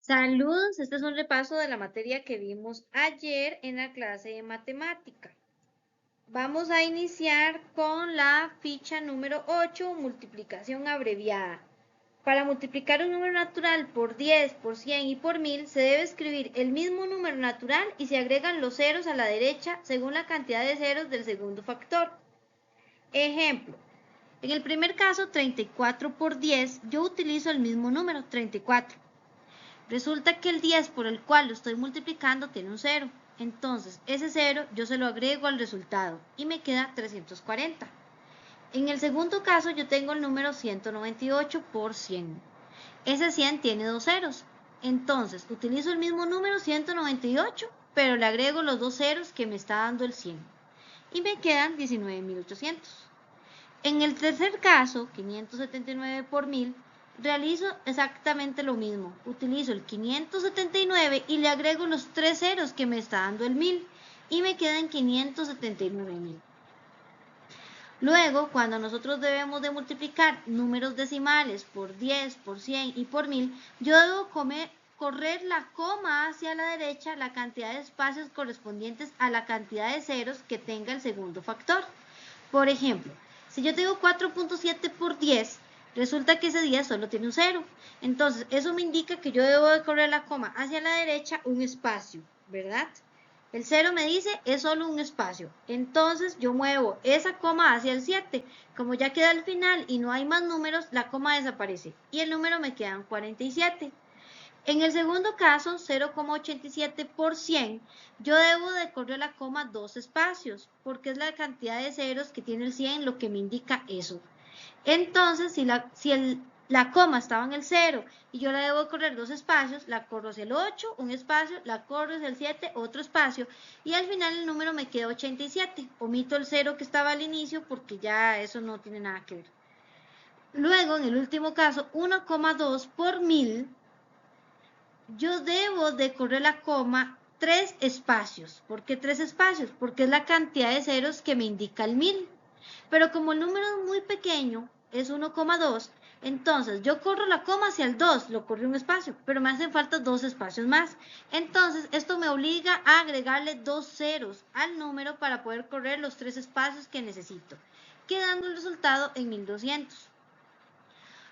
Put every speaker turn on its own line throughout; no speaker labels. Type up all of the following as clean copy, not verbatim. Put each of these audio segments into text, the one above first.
Saludos, este es un repaso de la materia que vimos ayer en la clase de matemática. Vamos a iniciar con la ficha número 8, multiplicación abreviada. Para multiplicar un número natural por 10, por 100 y por 1000, se debe escribir el mismo número natural y se agregan los ceros a la derecha según la cantidad de ceros del segundo factor. Ejemplo, en el primer caso, 34 por 10, yo utilizo el mismo número, 34. Resulta que el 10 por el cual lo estoy multiplicando tiene un 0. Entonces, ese 0 yo se lo agrego al resultado y me queda 340. En el segundo caso, yo tengo el número 198 por 100. Ese 100 tiene dos ceros. Entonces, utilizo el mismo número 198, pero le agrego los dos ceros que me está dando el 100. Y me quedan 19.800. En el tercer caso, 579 por 1000, realizo exactamente lo mismo. Utilizo el 579 y le agrego los tres ceros que me está dando el 1000 y me quedan 579.000. Luego, cuando nosotros debemos de multiplicar números decimales por 10, por 100 y por 1000, yo debo correr la coma hacia la derecha la cantidad de espacios correspondientes a la cantidad de ceros que tenga el segundo factor. Por ejemplo, si yo tengo 4.7 por 10, resulta que ese 10 solo tiene un 0. Entonces, eso me indica que yo debo de correr la coma hacia la derecha un espacio, ¿verdad? El 0 me dice es solo un espacio. Entonces, yo muevo esa coma hacia el 7. Como ya queda al final y no hay más números, la coma desaparece. Y el número me queda en 47. En el segundo caso, 0,87 por 100, yo debo de correr la coma dos espacios, porque es la cantidad de ceros que tiene el 100 lo que me indica eso. Entonces, si la coma estaba en el 0 y yo la debo correr dos espacios, la corro hacia el 8, un espacio, la corro hacia el 7, otro espacio, y al final el número me queda 87. Omito el 0 que estaba al inicio porque ya eso no tiene nada que ver. Luego, en el último caso, 1,2 por 1000, yo debo de correr la coma tres espacios. ¿Por qué tres espacios? Porque es la cantidad de ceros que me indica el 1000. Pero como el número es muy pequeño, es 1,2, entonces yo corro la coma hacia el 2, lo corrí un espacio, pero me hacen falta dos espacios más. Entonces esto me obliga a agregarle dos ceros al número para poder correr los tres espacios que necesito, quedando el resultado en 1200.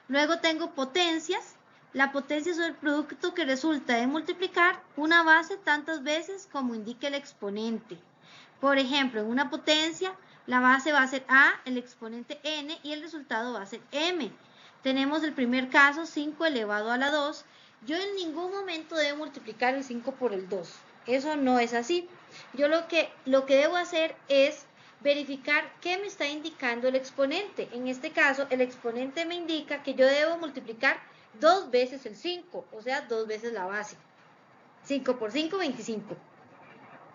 Luego tengo potencias. La potencia es el producto que resulta de multiplicar una base tantas veces como indique el exponente. Por ejemplo, en una potencia, la base va a ser a, el exponente n y el resultado va a ser m. Tenemos el primer caso, 5 elevado a la 2. Yo en ningún momento debo multiplicar el 5 por el 2. Eso no es así. Yo lo que debo hacer es verificar qué me está indicando el exponente. En este caso, el exponente me indica que yo debo multiplicar dos veces el 5, o sea, dos veces la base. 5 por 5, 25.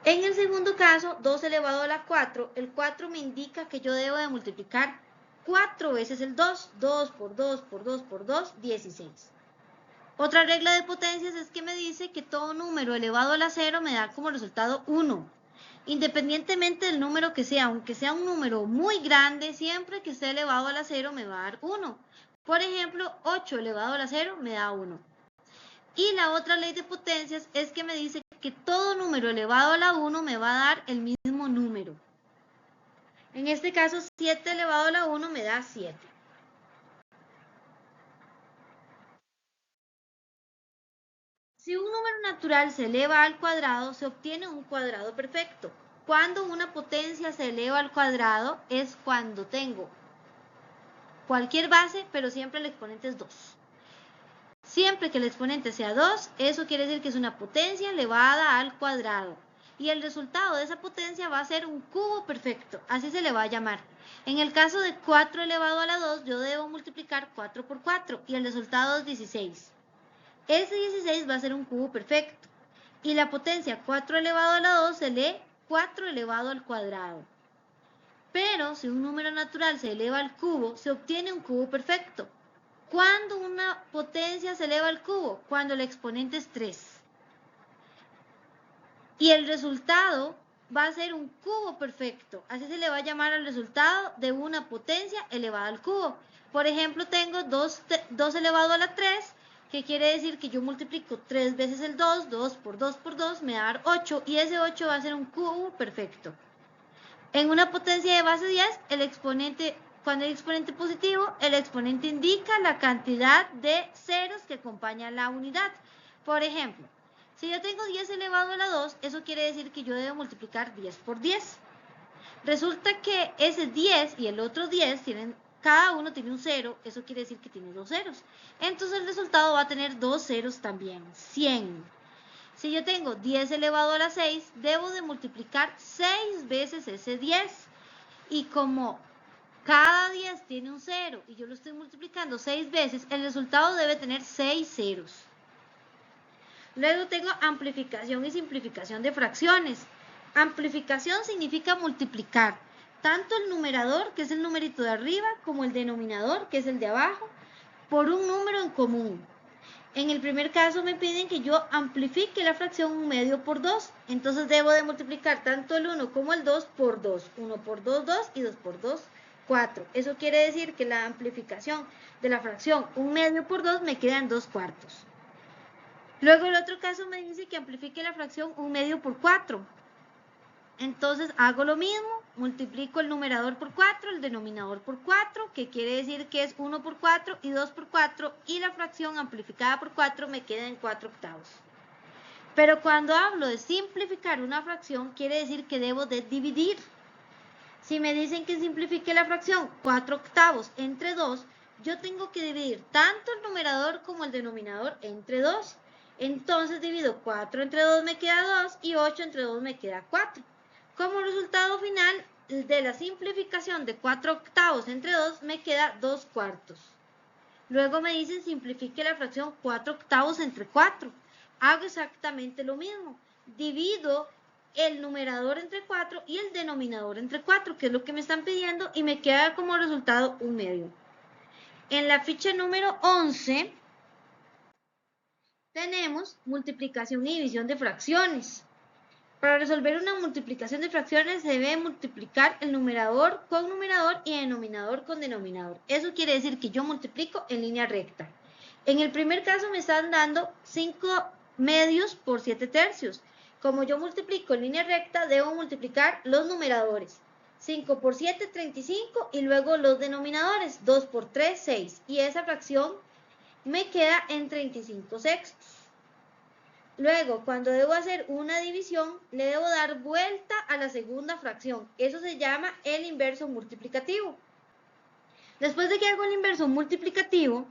En el segundo caso, 2 elevado a la 4, el 4 me indica que yo debo de multiplicar 4 veces el 2, 2 por 2 por 2 por 2, 16. Otra regla de potencias es que me dice que todo número elevado a la 0 me da como resultado 1. Independientemente del número que sea, aunque sea un número muy grande, siempre que esté elevado a la 0 me va a dar 1. Por ejemplo, 8 elevado a la 0 me da 1. Y la otra ley de potencias es que me dice que todo número elevado a la 1 me va a dar el mismo número. En este caso, 7 elevado a la 1 me da 7. Si un número natural se eleva al cuadrado, se obtiene un cuadrado perfecto. Cuando una potencia se eleva al cuadrado es cuando tengo cualquier base, pero siempre el exponente es 2. Siempre que el exponente sea 2, eso quiere decir que es una potencia elevada al cuadrado. Y el resultado de esa potencia va a ser un cubo perfecto, así se le va a llamar. En el caso de 4 elevado a la 2, yo debo multiplicar 4 por 4 y el resultado es 16. Ese 16 va a ser un cubo perfecto. Y la potencia 4 elevado a la 2 se lee 4 elevado al cuadrado. Pero si un número natural se eleva al cubo, se obtiene un cubo perfecto. ¿Cuándo una potencia se eleva al cubo? Cuando el exponente es 3. Y el resultado va a ser un cubo perfecto. Así se le va a llamar al resultado de una potencia elevada al cubo. Por ejemplo, tengo 2 elevado a la 3 que quiere decir que yo multiplico 3 veces el 2, 2 por 2 por 2 me va a dar 8, y ese 8 va a ser un cubo perfecto. En una potencia de base 10, cuando hay exponente positivo, el exponente indica la cantidad de ceros que acompaña la unidad. Por ejemplo, si yo tengo 10 elevado a la 2, eso quiere decir que yo debo multiplicar 10 por 10. Resulta que ese 10 y el otro 10 cada uno tiene un 0, eso quiere decir que tiene 2 ceros. Entonces el resultado va a tener 2 ceros también, 100. Si yo tengo 10 elevado a la 6, debo de multiplicar 6 veces ese 10. Y como cada 10 tiene un 0 y yo lo estoy multiplicando 6 veces, el resultado debe tener 6 ceros. Luego tengo amplificación y simplificación de fracciones. Amplificación significa multiplicar tanto el numerador, que es el numerito de arriba, como el denominador, que es el de abajo, por un número en común. En el primer caso me piden que yo amplifique la fracción 1 medio por 2. Entonces debo de multiplicar tanto el 1 como el 2 por 2. 1 por 2, 2 y 2 por 2, 4. Eso quiere decir que la amplificación de la fracción 1 medio por 2 me queda en 2 cuartos. Luego el otro caso me dice que amplifique la fracción 1 medio por 4. Entonces hago lo mismo, multiplico el numerador por 4, el denominador por 4, que quiere decir que es 1 por 4 y 2 por 4, y la fracción amplificada por 4 me queda en 4 octavos. Pero cuando hablo de simplificar una fracción, quiere decir que debo de dividir. Si me dicen que simplifique la fracción 4 octavos entre 2, yo tengo que dividir tanto el numerador como el denominador entre 2. Entonces divido 4 entre 2 me queda 2 y 8 entre 2 me queda 4. Como resultado final de la simplificación de 4 octavos entre 2 me queda 2 cuartos. Luego me dicen simplifique la fracción 4 octavos entre 4. Hago exactamente lo mismo. Divido el numerador entre 4 y el denominador entre 4, que es lo que me están pidiendo, y me queda como resultado 1 medio. En la ficha número 11 tenemos multiplicación y división de fracciones. Para resolver una multiplicación de fracciones se debe multiplicar el numerador con numerador y el denominador con denominador. Eso quiere decir que yo multiplico en línea recta. En el primer caso me están dando 5 medios por 7 tercios. Como yo multiplico en línea recta, debo multiplicar los numeradores. 5 por 7, 35, y luego los denominadores. 2 por 3, 6. Y esa fracción me queda en 35 sextos. Luego, cuando debo hacer una división, le debo dar vuelta a la segunda fracción. Eso se llama el inverso multiplicativo. Después de que hago el inverso multiplicativo,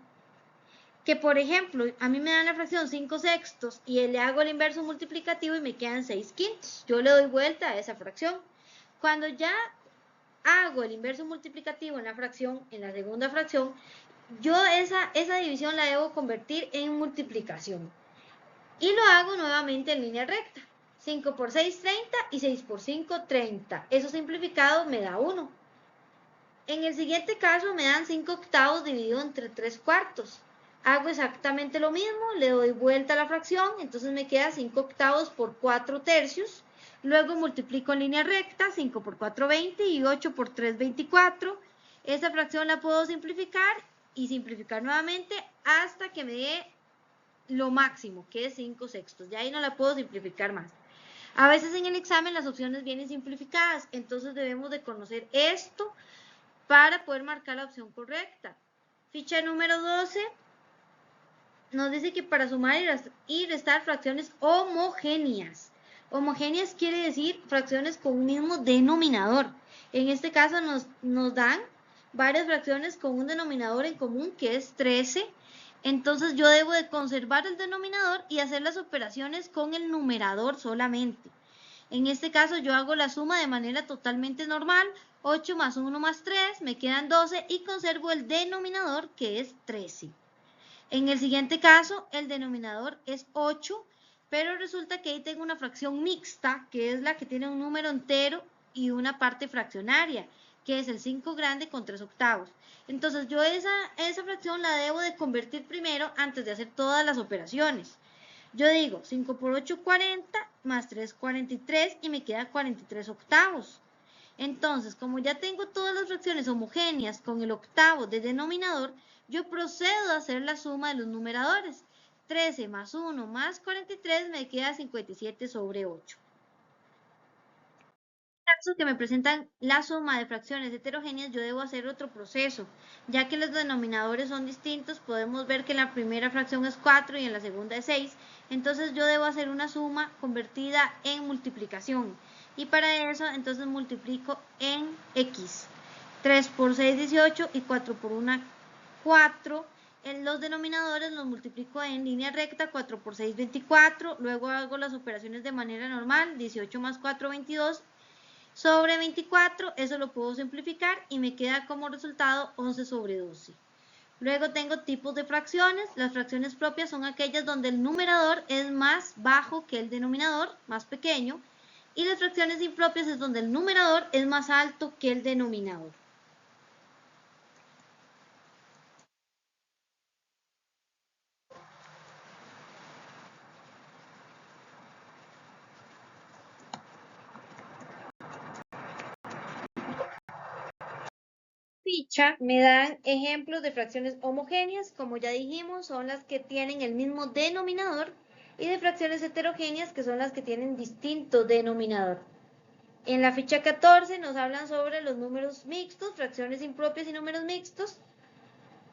que por ejemplo, a mí me dan la fracción 5 sextos y le hago el inverso multiplicativo y me quedan 6 quintos. Yo le doy vuelta a esa fracción. Cuando ya hago el inverso multiplicativo en la fracción, en la segunda fracción, yo esa división la debo convertir en multiplicación. Y lo hago nuevamente en línea recta. 5 por 6, 30 y 6 por 5, 30. Eso simplificado me da 1. En el siguiente caso me dan 5 octavos dividido entre 3 cuartos. Hago exactamente lo mismo, le doy vuelta a la fracción, entonces me queda 5 octavos por 4 tercios. Luego multiplico en línea recta, 5 por 4, 20 y 8 por 3, 24. Esa fracción la puedo simplificar y simplificar nuevamente hasta que me dé lo máximo, que es 5 sextos. Ya ahí no la puedo simplificar más. A veces en el examen las opciones vienen simplificadas, entonces debemos de conocer esto para poder marcar la opción correcta. Ficha número 12 nos dice que para sumar y restar fracciones homogéneas. Homogéneas quiere decir fracciones con un mismo denominador. En este caso nos dan varias fracciones con un denominador en común, que es 13. Entonces yo debo de conservar el denominador y hacer las operaciones con el numerador solamente. En este caso yo hago la suma de manera totalmente normal. 8 más 1 más 3 me quedan 12 y conservo el denominador, que es 13. En el siguiente caso el denominador es 8, pero resulta que ahí tengo una fracción mixta, que es la que tiene un número entero y una parte fraccionaria, que es el 5 grande con 3 octavos. Entonces yo esa fracción la debo de convertir primero antes de hacer todas las operaciones. Yo digo 5 por 8, 40, más 3, 43, y me queda 43 octavos. Entonces, como ya tengo todas las fracciones homogéneas con el octavo de denominador, yo procedo a hacer la suma de los numeradores. 13 más 1 más 43 me queda 57 sobre 8. En caso que me presentan la suma de fracciones heterogéneas, yo debo hacer otro proceso. Ya que los denominadores son distintos, podemos ver que en la primera fracción es 4 y en la segunda es 6. Entonces yo debo hacer una suma convertida en multiplicación. Y para eso, entonces multiplico en x. 3 por 6, 18 y 4 por 1, 4. En los denominadores los multiplico en línea recta, 4 por 6, 24. Luego hago las operaciones de manera normal, 18 más 4, 22. Sobre 24, eso lo puedo simplificar y me queda como resultado 11 sobre 12. Luego tengo tipos de fracciones. Las fracciones propias son aquellas donde el numerador es más bajo que el denominador, más pequeño. Y las fracciones impropias es donde el numerador es más alto que el denominador. Ficha me dan ejemplos de fracciones homogéneas, como ya dijimos, son las que tienen el mismo denominador, y de fracciones heterogéneas, que son las que tienen distinto denominador. En la ficha 14 nos hablan sobre los números mixtos, fracciones impropias y números mixtos.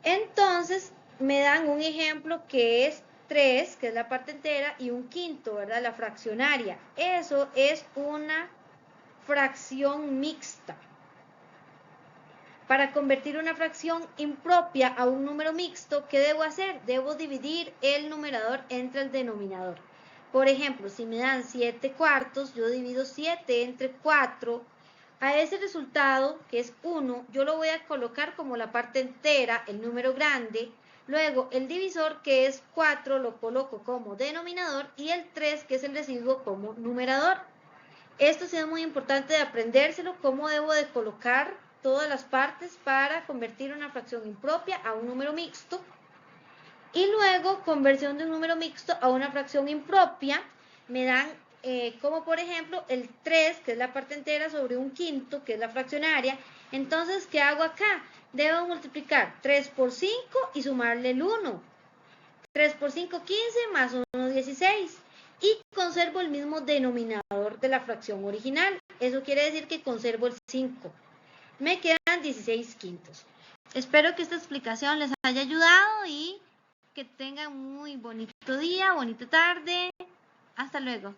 Entonces me dan un ejemplo que es 3, que es la parte entera, y un quinto, ¿verdad? La fraccionaria. Eso es una fracción mixta. Para convertir una fracción impropia a un número mixto, ¿qué debo hacer? Debo dividir el numerador entre el denominador. Por ejemplo, si me dan 7 cuartos, yo divido 7 entre 4. A ese resultado, que es 1, yo lo voy a colocar como la parte entera, el número grande. Luego, el divisor, que es 4, lo coloco como denominador, y el 3, que es el residuo, como numerador. Esto sí es muy importante de aprendérselo, cómo debo de colocar todas las partes para convertir una fracción impropia a un número mixto. Y luego, conversión de un número mixto a una fracción impropia, me dan como por ejemplo el 3, que es la parte entera, sobre un quinto, que es la fraccionaria. Entonces, ¿qué hago acá? Debo multiplicar 3 por 5 y sumarle el 1. 3 por 5, 15, más 1, 16. Y conservo el mismo denominador de la fracción original. Eso quiere decir que conservo el 5. Me quedan 16 quintos. Espero que esta explicación les haya ayudado y que tengan muy bonito día, bonita tarde. Hasta luego.